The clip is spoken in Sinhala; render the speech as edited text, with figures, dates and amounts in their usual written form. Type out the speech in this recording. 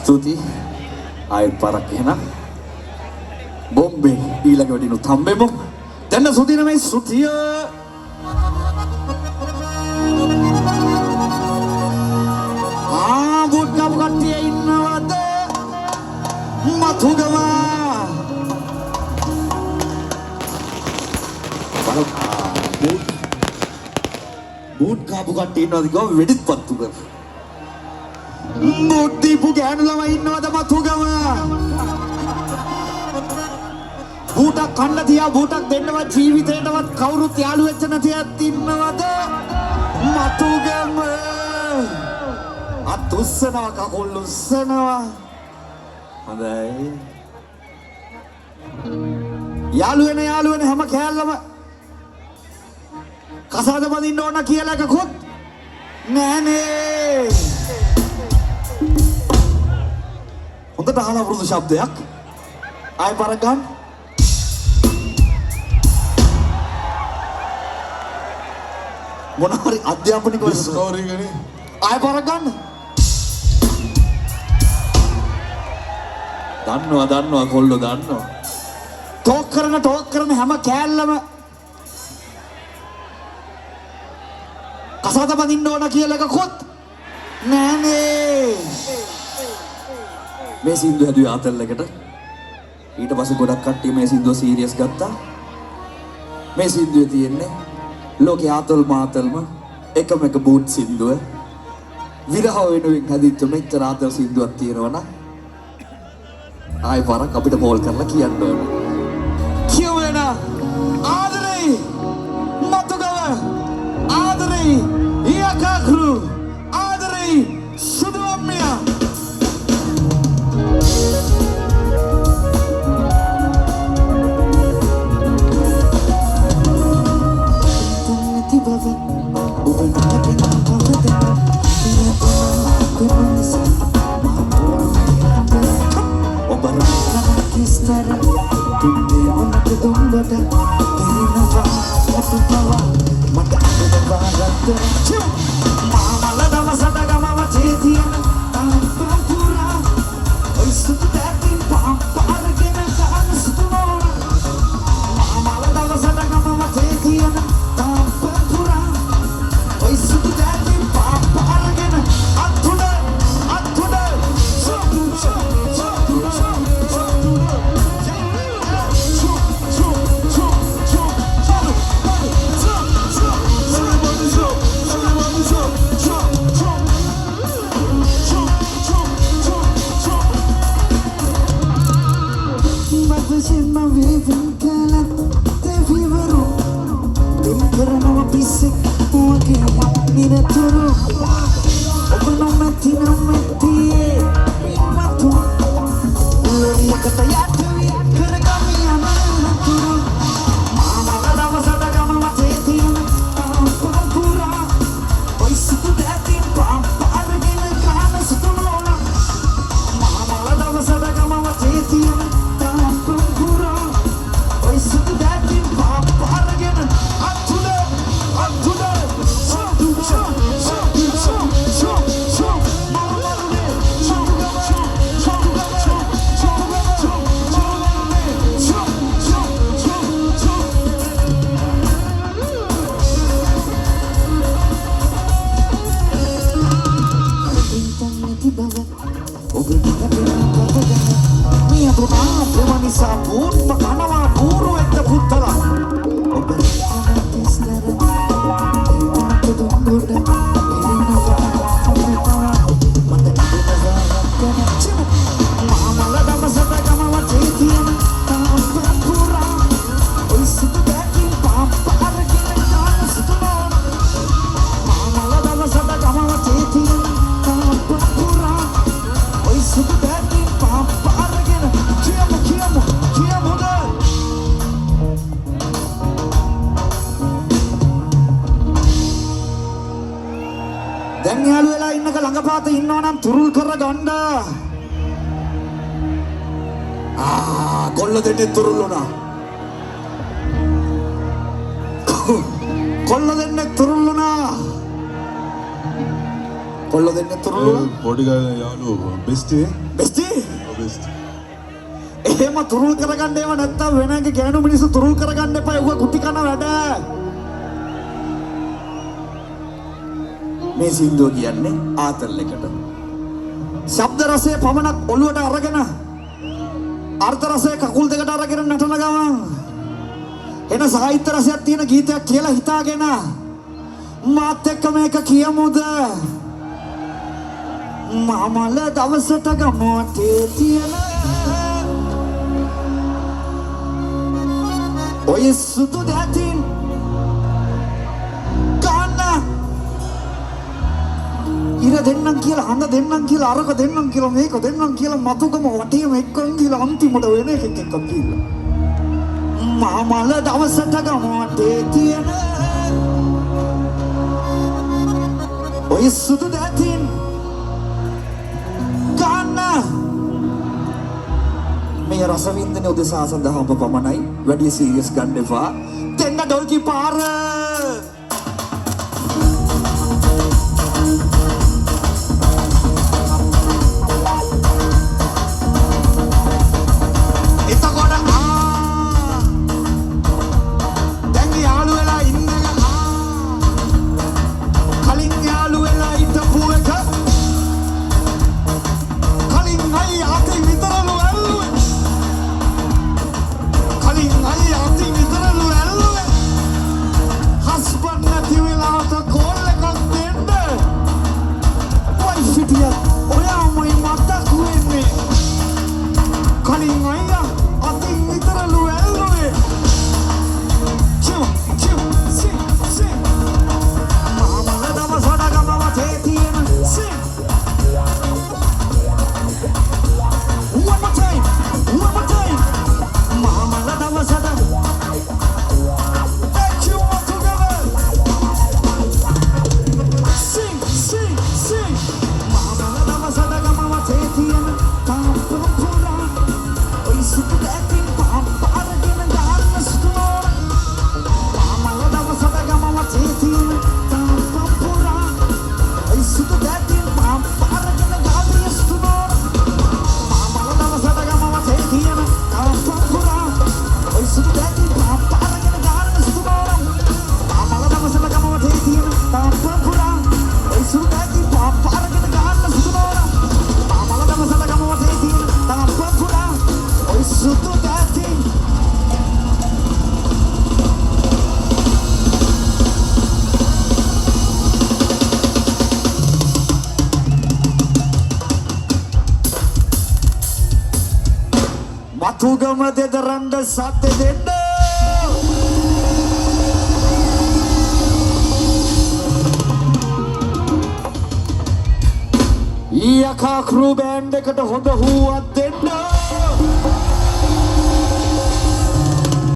ස්තුති ආයෙත් පාරක් එහෙනම් බොම්බේ ඊළඟ වෙඩිනුත් හම්බෙමු දැන් සුදින මේ ස්තුතිය බුත් කපු කට්ටිය ඉන්නවද මතුගම බුත් කපු කට්ටිය ඉන්නවද ගෝ වෙඩිත් පත්තු කර මුද්දීපු ගෑනු ළමයි ඉන්නවද මතුගම බූටක් කන්න තියා බූටක් දෙන්නවත් ජීවිතේටවත් කවුරුත් යාළු වෙච්ච නැතිවත් ඉන්නවද මතුගම අත් උස්සනවා කකුල් උස්සනවා හොඳයි යාළු වෙන හැම කෑල්ලම කසාද බඳින්න ඕන කියලා එකකුත් නෑනේ හොඳට අහලා වරුදු ශබ්දයක් ආයෙ පාරක් ගන්න මොන හරි අධ්‍යාපනික ස්කෝරින් ගනේ ආයෙ පාරක් ගන්න දන්නවා කොල්ලෝ දන්නවා ටෝක් කරන හැම කෑල්ලම කසාද බඳින්න ඕන කියලා එකකුත් නෑනේ මේ සින්දුව හැදුවේ ආතල් එකට ඊට පස්සේ ගොඩක් කට්ටිය මේ සින්දුව සීරියස් ගත්තා මේ සින්දුවේ තියෙන්නේ ලෝකේ ආතල් මාතල්ම එකම එක බූට් සින්දුව විරහ වෙනුවෙන් හැදිච්ච මෙච්චර ආතල් සින්දුවක් තියෙනවනම් ආයෙ පාරක් අපිට කෝල් කරලා කියන්න ඕන කියවෙන ආදරේ මතුගම ආදරේ යකක්රු ආදරේ සුදුම්මියා තුරුල් කරගන්න කොල්ල දෙන්නේ තුරුල් වුණා කොල්ල දෙන්නේ තුරුල් වුණා කොල්ල දෙන්න තුරුළු පොඩි යාළුවෝ බෙස්ටි බෙස්ටි බෙස්ටි එහෙම තුරුල් කරගන්න ඒවා නැත්තම් වෙන එක ගෑනු මිනිස්සු තුරුල් කරගන්න එපා ඒවා කුටි කන වැඩ මේ සින්දුව කියන්නේ ආතල් එකට ශබ්ද රසය පමණක් ඔළුවට අරගෙන අර්ථ රසය කකුල් දෙකට අරගෙන නටන ගමන් එන සාහිත්‍ය රසයක් තියෙන ගීතයක් කියලා හිතාගෙන මාත් එක්ක මේක කියමුද මාමල දවසට ගමෝටේ තියෙන ඔය සුදු දැතින් ගන්න ඉර දෙන්නම් කියලා හඳ දෙන්නම් කියලා අරක දෙන්නම් කියලා මේක දෙන්නම් කියලා මතුකම වටේම එක්කන් කියලා අන්තිමට වෙන එකක් එක්ක කියලා මාමල දවසට ගමෝටේ තියෙන ඔය සුදු දැතින් ගන්න මේ රසවින්දන උදෙසා සඳහා ඔබ පමණයි වැඩි සීරියස් ගන්න එපා දෙන්න ඩොල්කි පාර එතකොට දැන් යාළු වෙලා ඉන්න කලින් යාළු වෙලා හිටපු එක කලින් අයි අතේ විතරලු ඇල්ලුවේ කලින් අයි අතේ විතරලු ඇල්ලුවේ හස්බන්ඩ් නැති වෙලාවට කෝල් එකක් දෙන්න වයිෆ් හිටියත් ඔයාමයි මතක් වෙන්නේ කලින් අයියා අතේ විතරලු ඇල්ලුවේ චු චු සිං සිං මාමල දවසට ගමව තේ තියෙන සිං One more time, one more time. Mama, let us have that. Let you all together. Sing, sing, sing. Mama, let us have that. Mama, take it in. Papa, pura. Oh, you see that thing, Papa, again and down the store. Mama, let us have that. Mama, take it in. Papa, pura. Oh, you see that thing, Papa, again and down the store. Matugam dedaranda sate denda Iyaka crew band එකට හොඳ හුවක්